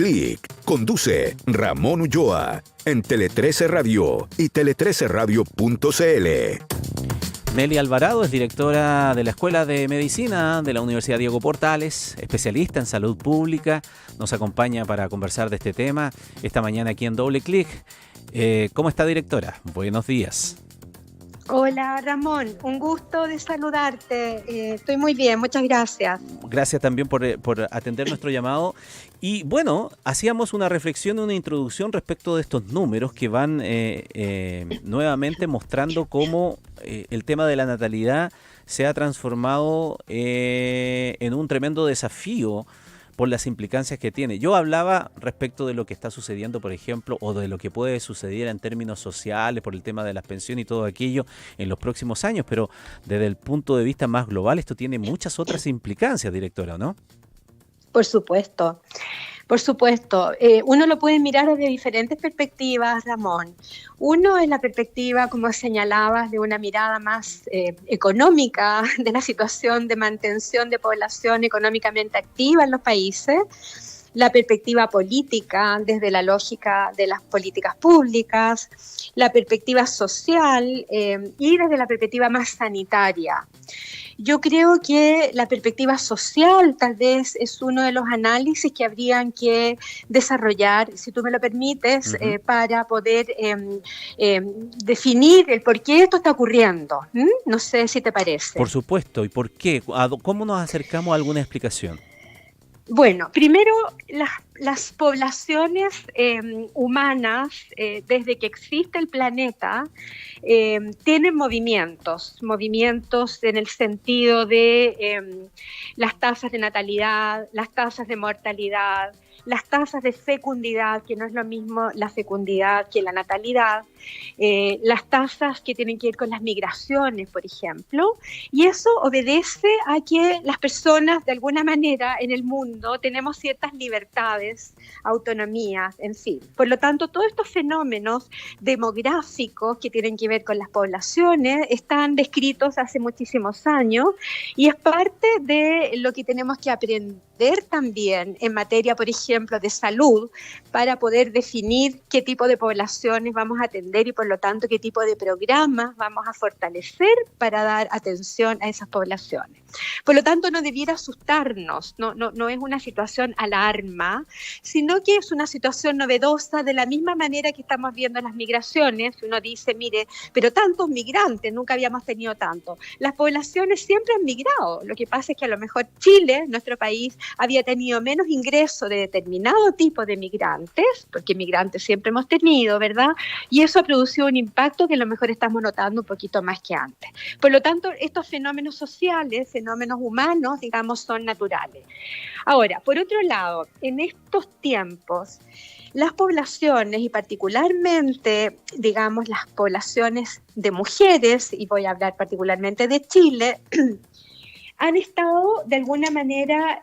Click. Conduce Ramón Ulloa en Tele 13 Radio y tele13radio.cl. Meli Alvarado es directora de la Escuela de Medicina de la Universidad Diego Portales, especialista en salud pública. Nos acompaña para conversar de este tema esta mañana aquí en Doble Click. ¿Cómo está, directora? Buenos días. Hola, Ramón, un gusto de saludarte. Estoy muy bien, muchas gracias. Gracias también por atender nuestro llamado. Y bueno, hacíamos una reflexión, una introducción respecto de estos números que van nuevamente mostrando cómo el tema de la natalidad se ha transformado en un tremendo desafío por las implicancias que tiene. Yo hablaba respecto de lo que está sucediendo, por ejemplo, o de lo que puede suceder en términos sociales por el tema de las pensiones y todo aquello en los próximos años, pero desde el punto de vista más global esto tiene muchas otras implicancias, directora, ¿no? Por supuesto. Por supuesto, uno lo puede mirar desde diferentes perspectivas, Ramón. Uno es la perspectiva, como señalabas, de una mirada más económica de la situación de mantención de población económicamente activa en los países. La perspectiva política, desde la lógica de las políticas públicas, la perspectiva social y desde la perspectiva más sanitaria. Yo creo que la perspectiva social tal vez es uno de los análisis que habrían que desarrollar, si tú me lo permites, para poder definir el por qué esto está ocurriendo. No sé si te parece. Por supuesto. ¿Y por qué? ¿Cómo nos acercamos a alguna explicación? Bueno, primero las poblaciones humanas, desde que existe el planeta, tienen movimientos en el sentido de las tasas de natalidad, las tasas de mortalidad, las tasas de fecundidad, que no es lo mismo la fecundidad que la natalidad, las tasas que tienen que ver con las migraciones, por ejemplo, y eso obedece a que las personas, de alguna manera, en el mundo, tenemos ciertas libertades, autonomías, en fin. Por lo tanto, todos estos fenómenos demográficos que tienen que ver con las poblaciones están descritos hace muchísimos años y es parte de lo que tenemos que aprender también en materia, por ejemplo, de salud, para poder definir qué tipo de poblaciones vamos a atender y, por lo tanto, qué tipo de programas vamos a fortalecer para dar atención a esas poblaciones. Por lo tanto, no debiera asustarnos, no es una situación alarma, sino que es una situación novedosa, de la misma manera que estamos viendo las migraciones. Uno dice, mire, pero tantos migrantes, nunca habíamos tenido tanto. Las poblaciones siempre han migrado, lo que pasa es que a lo mejor Chile, nuestro país, había tenido menos ingreso de determinado tipo de migrantes, porque migrantes siempre hemos tenido, ¿verdad? Y eso ha producido un impacto que a lo mejor estamos notando un poquito más que antes. Por lo tanto, estos fenómenos sociales, fenómenos humanos, digamos, son naturales. Ahora, por otro lado, en estos tiempos, las poblaciones, y particularmente, digamos, las poblaciones de mujeres, y voy a hablar particularmente de Chile, han estado de alguna manera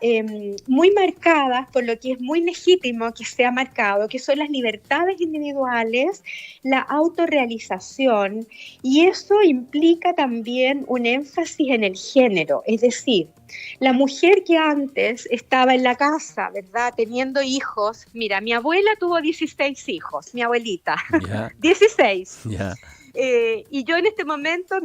muy marcadas por lo que es muy legítimo que sea marcado, que son las libertades individuales, la autorrealización, y eso implica también un énfasis en el género, es decir, la mujer que antes estaba en la casa, ¿verdad?, teniendo hijos. Mira, mi abuela tuvo 16 hijos, mi abuelita, 16. Y yo en este momento,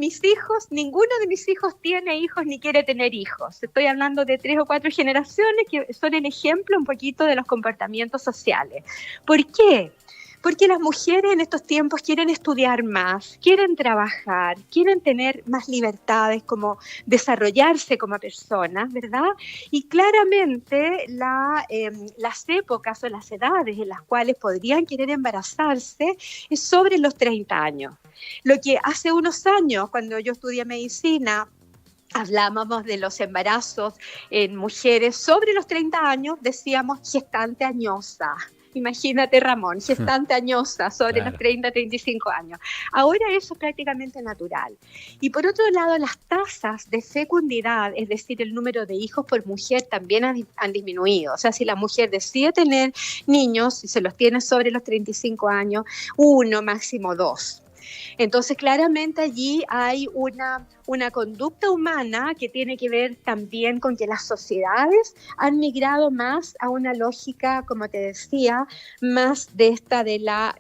ninguno de mis hijos tiene hijos ni quiere tener hijos. Estoy hablando de 3 o 4 generaciones que son el ejemplo un poquito de los comportamientos sociales. ¿Por qué? Porque las mujeres en estos tiempos quieren estudiar más, quieren trabajar, quieren tener más libertades, como desarrollarse como personas, ¿verdad? Y claramente las épocas o las edades en las cuales podrían querer embarazarse es sobre los 30 años. Lo que hace unos años, cuando yo estudié medicina, hablábamos de los embarazos en mujeres sobre los 30 años, decíamos gestante añosa. Imagínate, Ramón, gestante añosa sobre los 30, 35 años. Ahora eso es prácticamente natural. Y por otro lado, las tasas de fecundidad, es decir, el número de hijos por mujer, también han disminuido. O sea, si la mujer decide tener niños y se los tiene sobre los 35 años, 1, máximo 2. Entonces, claramente allí hay una conducta humana que tiene que ver también con que las sociedades han migrado más a una lógica, como te decía, más de la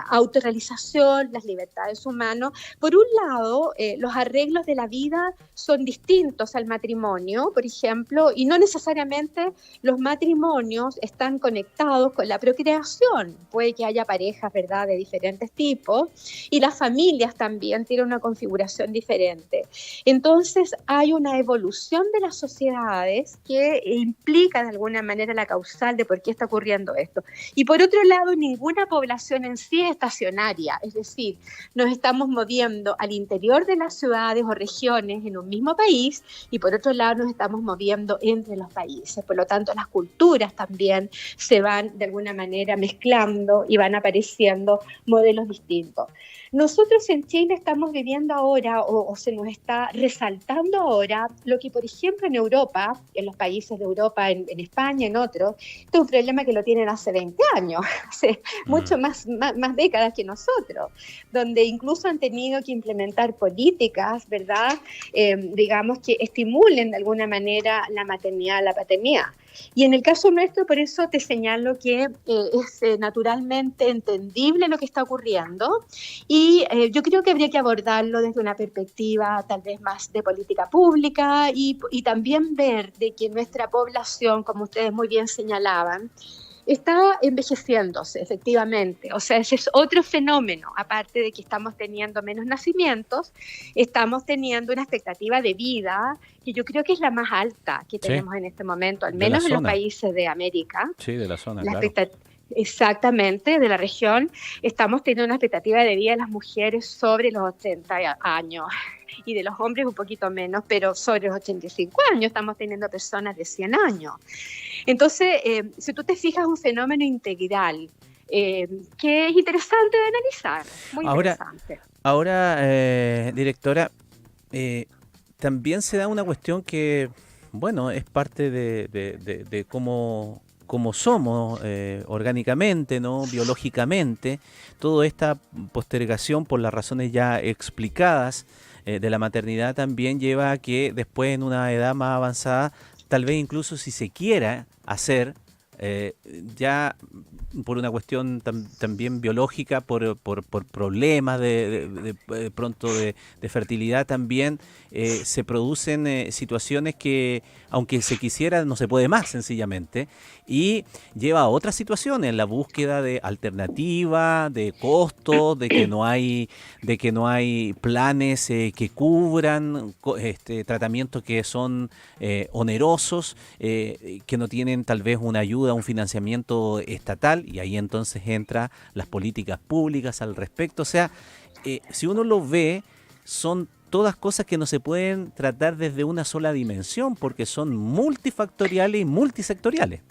autorrealización, las libertades humanas. Por un lado, los arreglos de la vida son distintos al matrimonio, por ejemplo, y no necesariamente los matrimonios están conectados con la procreación. Puede que haya parejas, ¿verdad?, de diferentes tipos, y las familias también tienen una configuración diferente. Entonces, hay una evolución de las sociedades que implica de alguna manera la causal de por qué está ocurriendo esto. Y por otro lado, ninguna población en sí es estacionaria, es decir, nos estamos moviendo al interior de las ciudades o regiones en un mismo país, y por otro lado nos estamos moviendo entre los países. Por lo tanto, las culturas también se van de alguna manera mezclando y van apareciendo modelos distintos. Nosotros en Chile estamos viviendo ahora, o se nos está resaltando ahora, lo que por ejemplo en Europa, en los países de Europa, en España, en otros, este es un problema que lo tienen hace 20 años, hace mucho más décadas que nosotros, donde incluso han tenido que implementar políticas, ¿verdad?, digamos, que estimulen de alguna manera la maternidad, la paternidad. Y en el caso nuestro, por eso te señalo que es naturalmente entendible lo que está ocurriendo, y yo creo que habría que abordarlo desde una perspectiva tal vez más de política pública, y también ver de que nuestra población, como ustedes muy bien señalaban, está envejeciéndose, efectivamente. O sea, ese es otro fenómeno. Aparte de que estamos teniendo menos nacimientos, estamos teniendo una expectativa de vida que yo creo que es la más alta que tenemos en este momento, al menos en los países de América. Sí, de la zona, la claro. Exactamente, de la región. Estamos teniendo una expectativa de vida de las mujeres sobre los 80 años y de los hombres un poquito menos, pero sobre los 85 años estamos teniendo personas de 100 años. Entonces, si tú te fijas, es un fenómeno integral que es interesante de analizar, muy interesante. Ahora, directora, también se da una cuestión que, bueno, es parte de cómo somos orgánicamente, ¿no?, biológicamente. Toda esta postergación, por las razones ya explicadas, de la maternidad también lleva a que después, en una edad más avanzada, tal vez incluso si se quiera hacer, ya por una cuestión también biológica, por problemas de pronto de fertilidad también, se producen situaciones que, aunque se quisiera, no se puede más sencillamente, y lleva a otras situaciones, la búsqueda de alternativa, de costos, de que no hay planes que cubran tratamientos que son onerosos, que no tienen tal vez una ayuda, un financiamiento estatal, y ahí entonces entran las políticas públicas al respecto. O sea, si uno lo ve, son todas cosas que no se pueden tratar desde una sola dimensión, porque son multifactoriales y multisectoriales.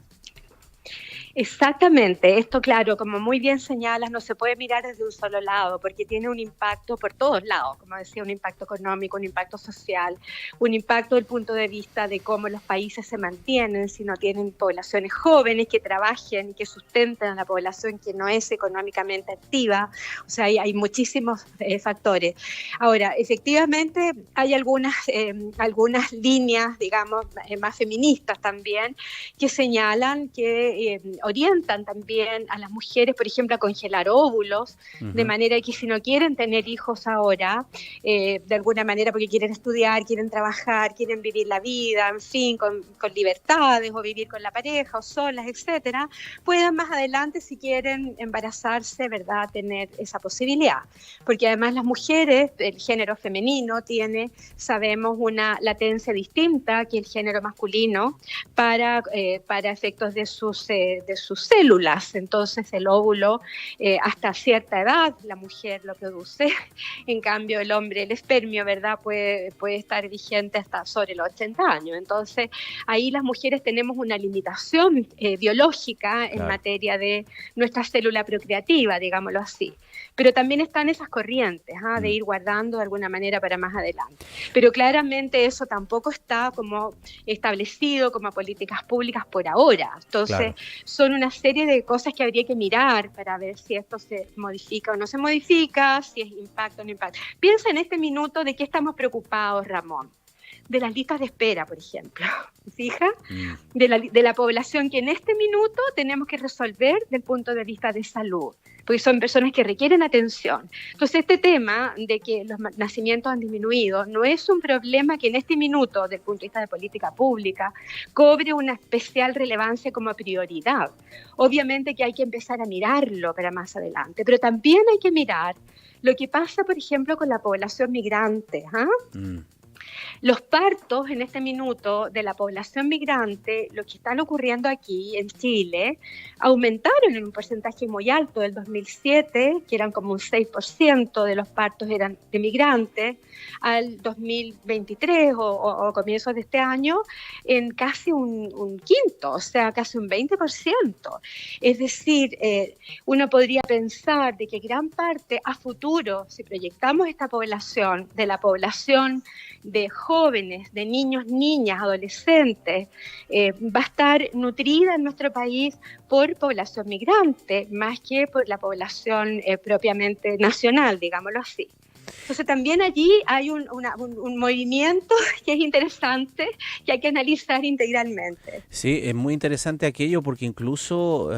Exactamente, esto claro, como muy bien señalas, no se puede mirar desde un solo lado, porque tiene un impacto por todos lados, como decía, un impacto económico, un impacto social, un impacto desde el punto de vista de cómo los países se mantienen, si no tienen poblaciones jóvenes que trabajen y que sustenten a la población que no es económicamente activa. O sea, hay muchísimos factores. Ahora, efectivamente, hay algunas líneas, digamos, más feministas también, que señalan que orientan también a las mujeres, por ejemplo, a congelar óvulos, de manera que si no quieren tener hijos ahora, de alguna manera porque quieren estudiar, quieren trabajar, quieren vivir la vida, en fin, con libertades, o vivir con la pareja, o solas, etcétera, puedan más adelante, si quieren embarazarse, ¿verdad?, tener esa posibilidad. Porque además las mujeres, el género femenino tiene, sabemos, una latencia distinta que el género masculino para efectos de sus células. Entonces el óvulo hasta cierta edad la mujer lo produce, en cambio el hombre, el espermio, ¿verdad?, puede estar vigente hasta sobre los 80 años. Entonces ahí las mujeres tenemos una limitación biológica en materia de nuestra célula procreativa, digámoslo así. Pero también están esas corrientes de ir guardando de alguna manera para más adelante. Pero claramente eso tampoco está como establecido como políticas públicas por ahora. Entonces, son una serie de cosas que habría que mirar para ver si esto se modifica o no se modifica, si es impacto o no impacto. Piensa en este minuto de qué estamos preocupados, Ramón. De las listas de espera, por ejemplo, ¿fija? De la población que en este minuto tenemos que resolver desde el punto de vista de salud, porque son personas que requieren atención. Entonces, este tema de que los nacimientos han disminuido no es un problema que en este minuto, desde el punto de vista de política pública, cobre una especial relevancia como prioridad. Obviamente que hay que empezar a mirarlo para más adelante, pero también hay que mirar lo que pasa, por ejemplo, con la población migrante, Los partos en este minuto de la población migrante, lo que están ocurriendo aquí en Chile, aumentaron en un porcentaje muy alto del 2007, que eran como un 6% de los partos eran de migrantes, al 2023 o comienzos de este año, en casi un quinto, o sea, casi un 20%. Es decir, uno podría pensar de que gran parte a futuro, si proyectamos esta población, de la población de jóvenes, de niños, niñas, adolescentes, va a estar nutrida en nuestro país por población migrante, más que por la población propiamente nacional, digámoslo así. Entonces también allí hay un movimiento que es interesante, que hay que analizar integralmente. Sí, es muy interesante aquello porque incluso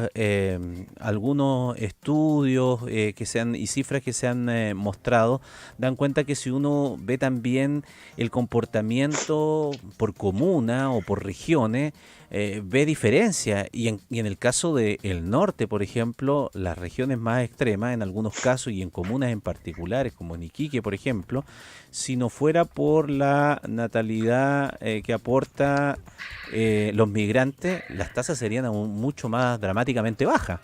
algunos estudios y cifras que se han mostrado dan cuenta que si uno ve también el comportamiento por comuna o por regiones, ve diferencia y en el caso del norte, por ejemplo, las regiones más extremas en algunos casos y en comunas en particulares como en Iquique, por ejemplo, si no fuera por la natalidad que aporta los migrantes, las tasas serían aún mucho más dramáticamente bajas.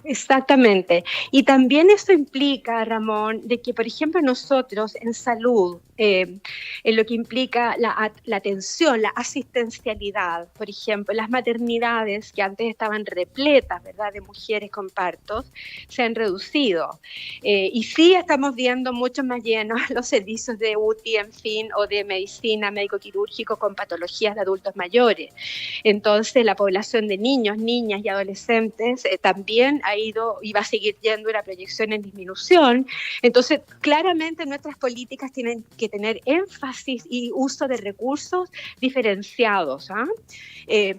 Exactamente. Y también eso implica, Ramón, de que, por ejemplo, nosotros en salud, en lo que implica la atención, la asistencialidad, por ejemplo, las maternidades que antes estaban repletas, ¿verdad?, de mujeres con partos, se han reducido. Y sí estamos viendo mucho más llenos los servicios de UTI, en fin, o de medicina médico-quirúrgico con patologías de adultos mayores. Entonces, la población de niños, niñas y adolescentes también ha ido y va a seguir yendo una proyección en disminución. Entonces, claramente nuestras políticas tienen que tener énfasis y uso de recursos diferenciados,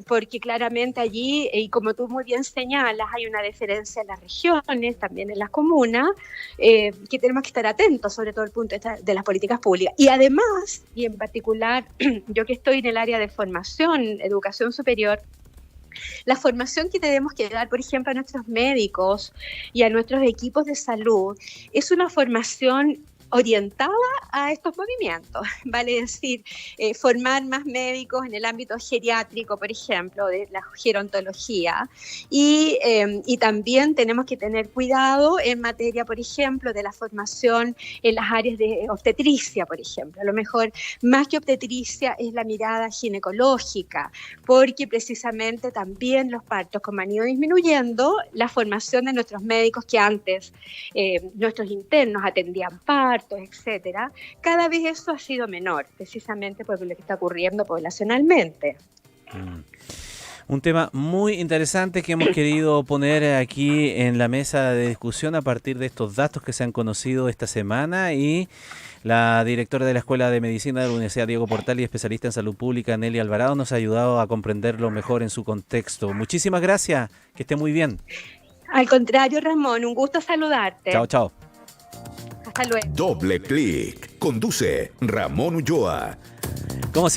porque claramente allí, y como tú muy bien señalas, hay una diferencia en las regiones, también en las comunas, que tenemos que estar atentos, sobre todo el punto de las políticas públicas. Y además, y en particular, yo que estoy en el área de formación, educación superior, la formación que tenemos que dar, por ejemplo, a nuestros médicos y a nuestros equipos de salud es una formación orientada a estos movimientos, vale decir, formar más médicos en el ámbito geriátrico, por ejemplo, de la gerontología, y también tenemos que tener cuidado en materia, por ejemplo, de la formación en las áreas de obstetricia, por ejemplo. A lo mejor más que obstetricia es la mirada ginecológica, porque precisamente también los partos, como han ido disminuyendo, la formación de nuestros médicos que antes nuestros internos atendían partos, etcétera, cada vez eso ha sido menor, precisamente por lo que está ocurriendo poblacionalmente. Un tema muy interesante que hemos querido poner aquí en la mesa de discusión a partir de estos datos que se han conocido esta semana, y la directora de la Escuela de Medicina de la Universidad Diego Portales y especialista en salud pública, Nelly Alvarado, nos ha ayudado a comprenderlo mejor en su contexto. Muchísimas gracias, que esté muy bien. Al contrario, Ramón, un gusto saludarte. Chao, chao. Hasta luego. Doble clic. Conduce Ramón Ulloa. Como siempre,